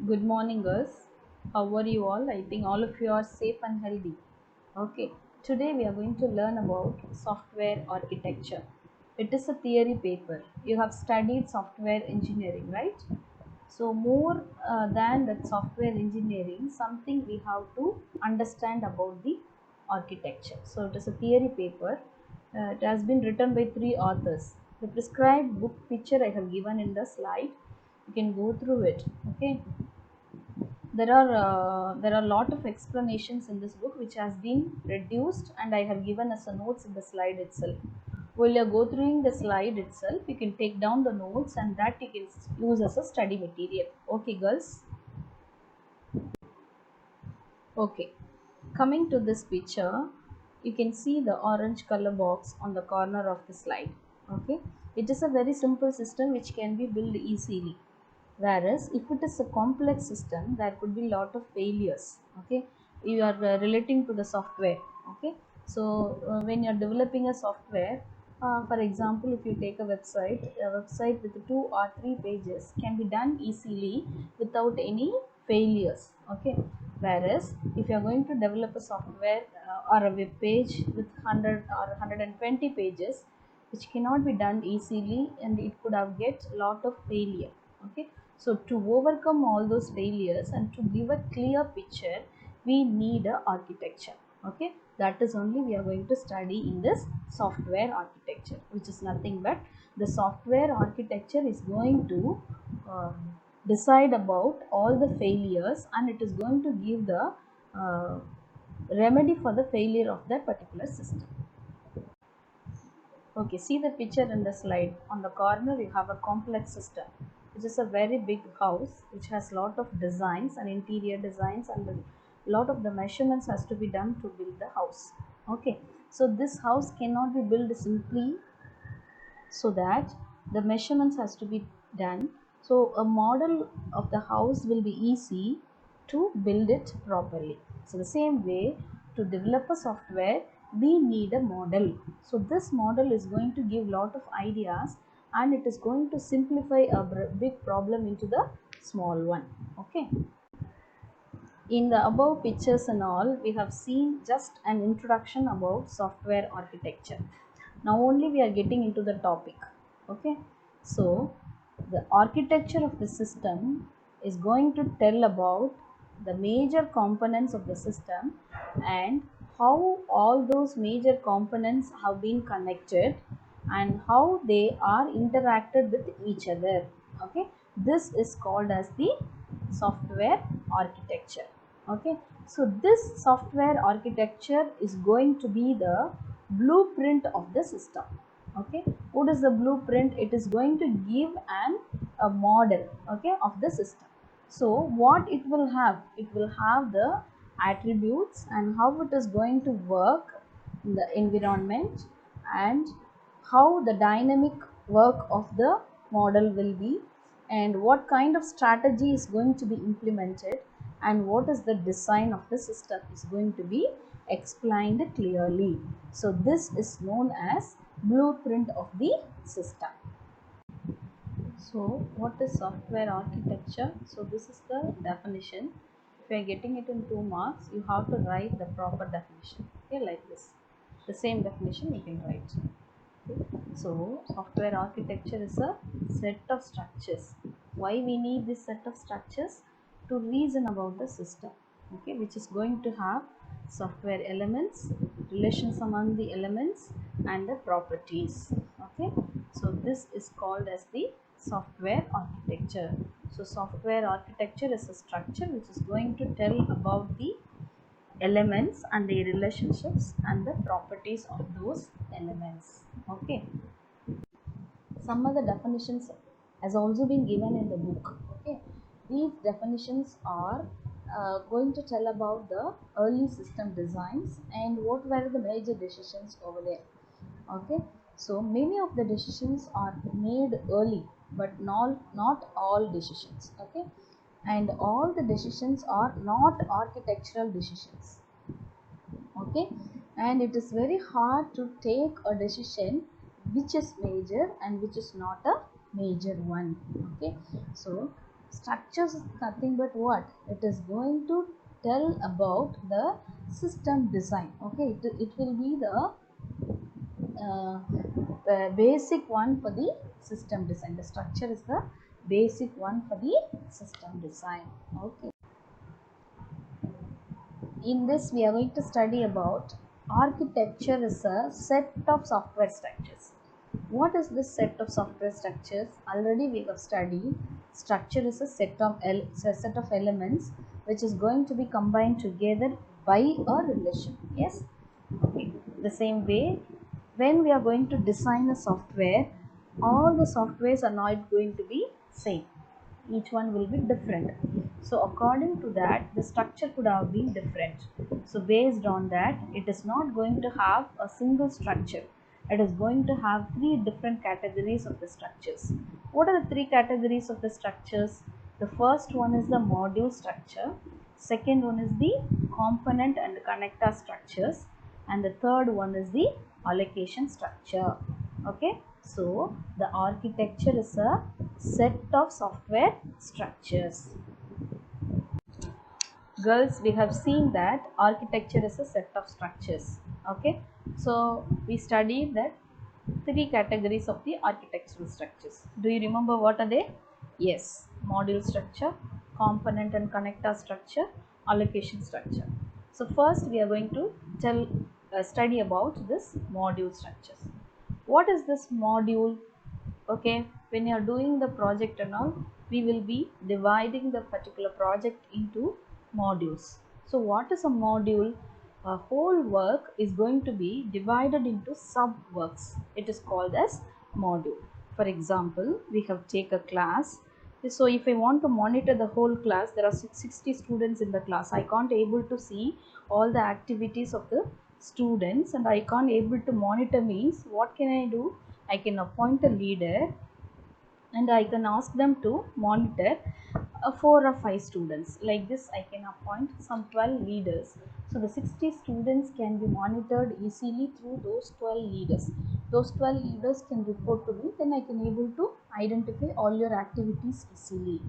Good morning, girls. How are you all? I think all of you are safe and healthy. Okay, today we are going to learn about software architecture. It is a theory paper. You have studied software engineering, right? So, more than that software engineering, something we have to understand about the architecture. So, it is a theory paper. It has been written by three authors. The prescribed book picture I have given in the slide. You can go through it. Okay, there are a lot of explanations in this book which has been reduced, and I have given as a notes in the slide itself. While you are go through the slide itself, you can take down the notes and that you can use as a study material. Okay, girls. Okay, coming to this picture, you can see the orange color box on the corner of the slide. Okay, it is a very simple system which can be built easily. Whereas if it is a complex system, there could be lot of failures. Okay, you are relating to the software. Okay, so when you are developing a software, for example, if you take a website with 2 or 3 pages can be done easily without any failures. Okay, whereas if you are going to develop a software or a web page with 100 or 120 pages, which cannot be done easily, and it could have get lot of failure. Okay, so to overcome all those failures and to give a clear picture, we need a architecture. Okay, that is only we are going to study in this software architecture, which is nothing but the software architecture is going to decide about all the failures, and it is going to give the uh, remedy for the failure of that particular system. Okay, see the picture in the slide. On the corner you have a complex system, which is a very big house which has lot of designs and interior designs, and a lot of the measurements has to be done to build the house. Okay, so this house cannot be built simply, so that the measurements has to be done. So a model of the house will be easy to build it properly. So the same way, to develop a software we need a model. So this model is going to give lot of ideas, and it is going to simplify a big problem into the small one. Okay, in the above pictures and all, we have seen just an introduction about software architecture. Now only we are getting into the topic. Okay, so the architecture of the system is going to tell about the major components of the system and how all those major components have been connected and how they are interacted with each other. Okay, this is called as the software architecture. Okay, so this software architecture is going to be the blueprint of the system. Okay, what is the blueprint? It is going to give a model, okay, of the system. So what it will have? It will have the attributes and how it is going to work in the environment, and how the dynamic work of the model will be, and what kind of strategy is going to be implemented, and what is the design of the system is going to be explained clearly. So this is known as blueprint of the system. So what is software architecture? So this is the definition. If you are getting it in 2 marks, you have to write the proper definition. Okay, like this. The same definition you can write. Okay. So software architecture is a set of structures. Why we need this set of structures? To reason about the system. Okay, which is going to have software elements, relations among the elements, and the properties. Okay, so this is called as the software architecture. So software architecture is a structure which is going to tell about the elements and their relationships and the properties of those elements. Okay, some other definitions has also been given in the book. Okay, these definitions are going to tell about the early system designs and what were the major decisions over there. Okay, so many of the decisions are made early, but not all decisions. Okay, and all the decisions are not architectural decisions. Okay, and it is very hard to take a decision which is major and which is not a major one. Okay, so Structures is nothing but what? It is going to tell about the system design. Okay, it will be the basic one for the system design. The structure is the basic one for the system design. Okay. In this we are going to study about architecture is a set of software structures. What is this set of software structures? Already we have studied structure is a set of elements which is going to be combined together by a relation. Yes. Okay. The same way, when we are going to design a software, all the softwares are not going to be same. Each one will be different. So according to that, the structure could have been different. So based on that, it is not going to have a single structure. It is going to have three different categories of the structures. What are the three categories of the structures? The first one is the module structure. Second one is the component and connector structures. And the third one is the allocation structure. Okay, so the architecture is a set of software structures. Girls, we have seen that architecture is a set of structures. Okay, so we studied that three categories of the architectural structures. Do you remember what are they? Yes, module structure, component and connector structure, allocation structure. So first we are going to study about this module structures. What is this module? Okay, when you are doing the project and all, we will be dividing the particular project into modules. So what is a module? A whole work is going to be divided into sub works. It is called as module. For example, we have take a class. So if I want to monitor the whole class, there are 60 students in the class. I can't able to see all the activities of the students, and I can't able to monitor. Means what can I do? I can appoint a leader and I can ask them to monitor 4 or 5 students. Like this, I can appoint some 12 leaders. So the 60 students can be monitored easily through those 12 leaders. Those 12 leaders can report to me, then I can able to identify all your activities easily.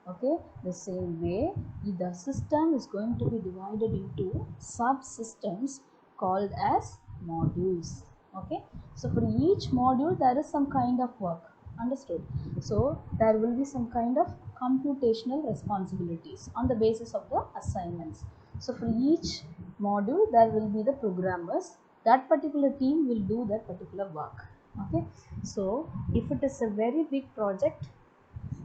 Okay, the same way, the system is going to be divided into subsystems called as modules. Okay, so for each module there is some kind of work. Understood? So there will be some kind of computational responsibilities on the basis of the assignments. So for each module there will be the programmers. That particular team will do that particular work. Okay, so if it is a very big project,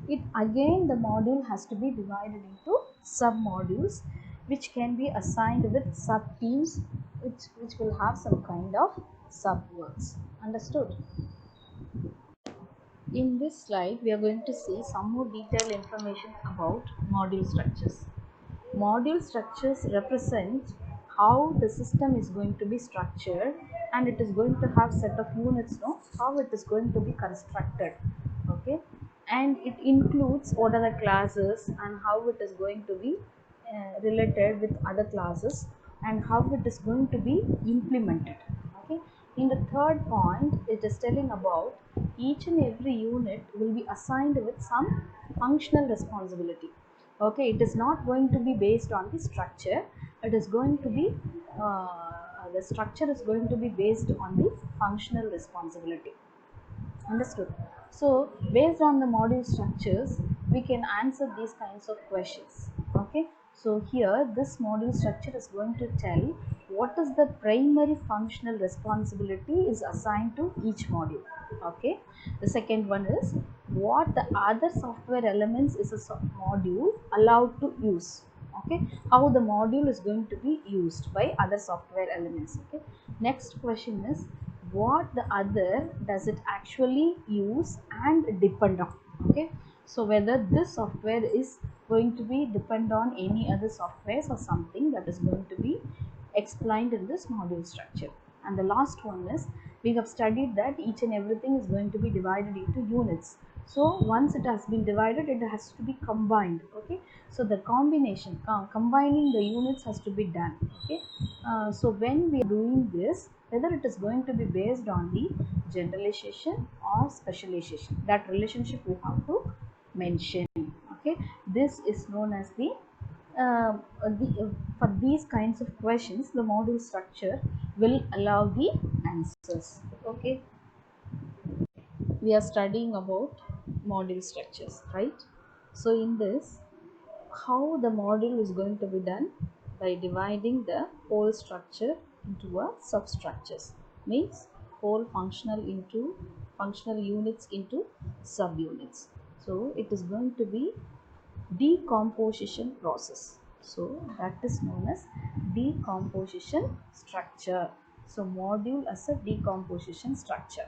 it again the module has to be divided into sub modules which can be assigned with sub teams which will have some kind of sub works. Understood? In this slide, we are going to see some more detailed information about module structures. Module structures represent how the system is going to be structured, and it is going to have set of units, no? How it is going to be constructed. Okay, and it includes what are the classes and how it is going to be related with other classes and how it is going to be implemented. Okay, in the third point, it is telling about each and every unit will be assigned with some functional responsibility. Okay, it is not going to be based on the structure. It is going to be the structure is going to be based on the functional responsibility. Understood? So based on the module structures, we can answer these kinds of questions. Okay, so here this module structure is going to tell what is the primary functional responsibility is assigned to each module. Okay, the second one is what the other software elements is a module allowed to use. Okay, how the module is going to be used by other software elements. Okay, next question is what the other does it actually use and depend on. Okay, so whether this software is going to be depend on any other softwares or something that is going to be explained in this module structure. And the last one is we have studied that each and everything is going to be divided into units. So once it has been divided, it has to be combined. Okay, so the combination combining the units has to be done. Okay, so when we are doing this, whether it is going to be based on the generalization or specialization, that relationship we have to mention. Okay, this is known as for these kinds of questions, the module structure will allow the answers. Okay, we are studying about module structures, right? So in this, how the module is going to be done? By dividing the whole structure into a substructures, means whole functional units into subunits. So it is going to be decomposition process. So that is known as decomposition structure. So module as a decomposition structure.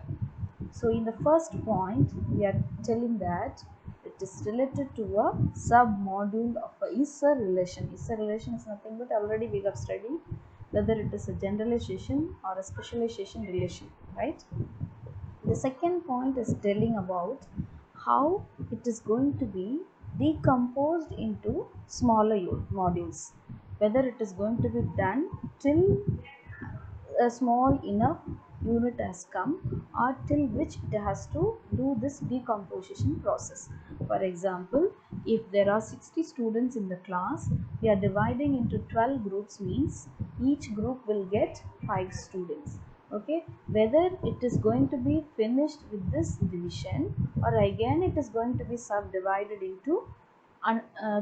So in the first point, we are telling that it is related to a sub-module of a is-a relation. Is-a relation is nothing but already we have studied whether it is a generalization or a specialization relation, right? The second point is telling about how it is going to be decomposed into smaller modules, whether it is going to be done till a small enough unit has come or till which it has to do this decomposition process. For example, if there are 60 students in the class, we are dividing into 12 groups, means each group will get 5 students. Okay, whether it is going to be finished with this division or again it is going to be subdivided into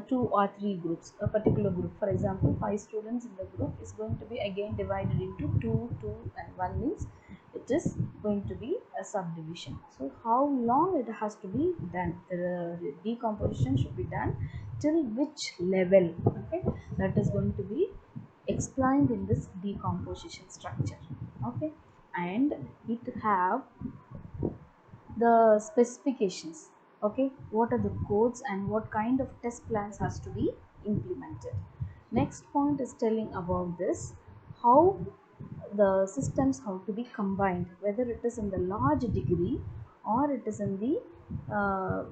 2 or 3 groups, a particular group. For example, 5 students in the group is going to be again divided into 2, 2 and 1, means it is going to be a subdivision. So how long it has to be done, the decomposition should be done till which level, okay, that is going to be explained in this decomposition structure. Okay, and it have the specifications. Okay, what are the codes and what kind of test plans has to be implemented. Next point is telling about this, how the systems have to be combined, whether it is in the large degree or it is in the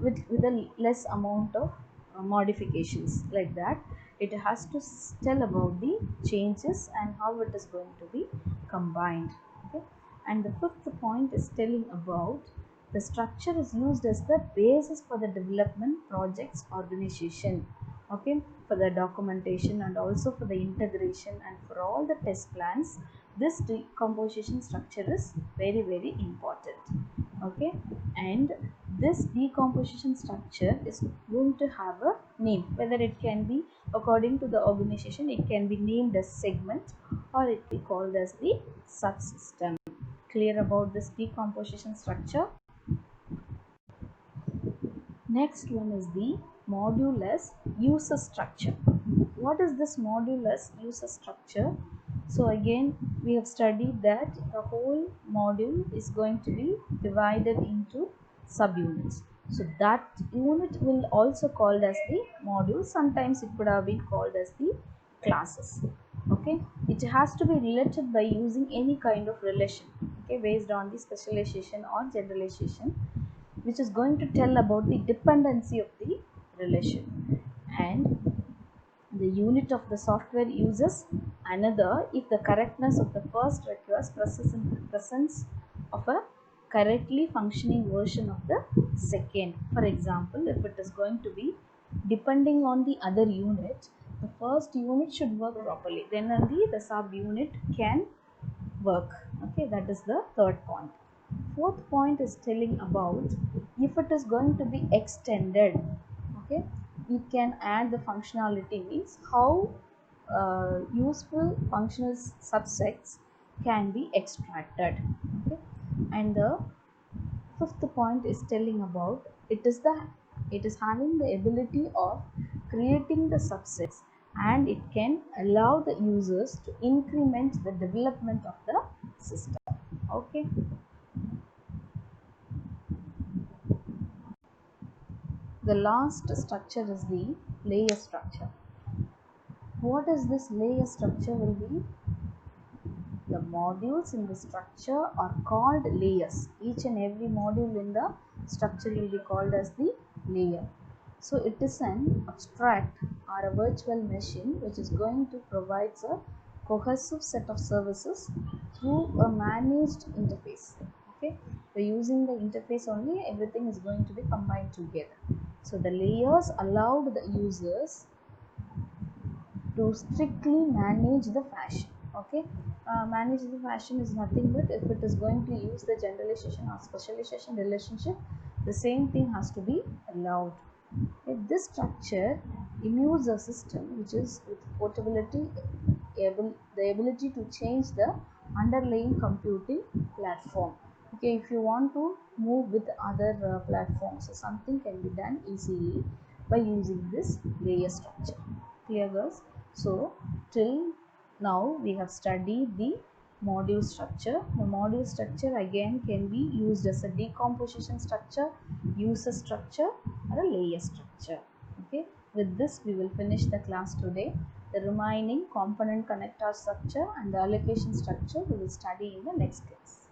with a less amount of modifications, like that. It has to tell about the changes and how it is going to be combined. Okay, and the fifth point is telling about the structure is used as the basis for the development projects organization, okay, for the documentation and also for the integration and for all the test plans. This decomposition structure is very, very important. Okay, and this decomposition structure is going to have a name, whether it can be according to the organization, it can be named as segment or it be called as the subsystem. Clear about this decomposition structure? Next one is the module as user structure. What is this module as user structure? So again, we have studied that the whole module is going to be divided into subunits. So that unit will also called as the module. Sometimes it could have been called as the classes. Okay, it has to be related by using any kind of relation, okay, based on the specialization or generalization, which is going to tell about the dependency of the relation. And the unit of the software uses another if the correctness of the first requires presence of a correctly functioning version of the second. For example, if it is going to be depending on the other unit, the first unit should work properly, then only the sub unit can work. Okay, that is the third point. Fourth point is telling about if it is going to be extended, okay, we can add the functionality, means how useful functional subsets can be extracted. Okay, and the fifth point is telling about it is having the ability of creating the subsets, and it can allow the users to increment the development of the system. Okay, the last structure is the layer structure. What is this layer structure will be? The modules in the structure are called layers. Each and every module in the structure will be called as the layer. So it is an abstract or a virtual machine which is going to provide a cohesive set of services through a managed interface. Okay, by using the interface only, everything is going to be combined together. So the layers allowed the users to strictly manage the fashion. Okay, manage the fashion is nothing but if it is going to use the generalization or specialization relationship, the same thing has to be allowed. If this structure immunes a system which is with portability, the ability to change the underlying computing platform. Okay, if you want to move with other platforms, so something can be done easily by using this layer structure. Clear, girls? So till now we have studied the module structure. The module structure again can be used as a decomposition structure, user structure, or a layer structure. Okay, with this we will finish the class today. The remaining component connector structure and the allocation structure we will study in the next class.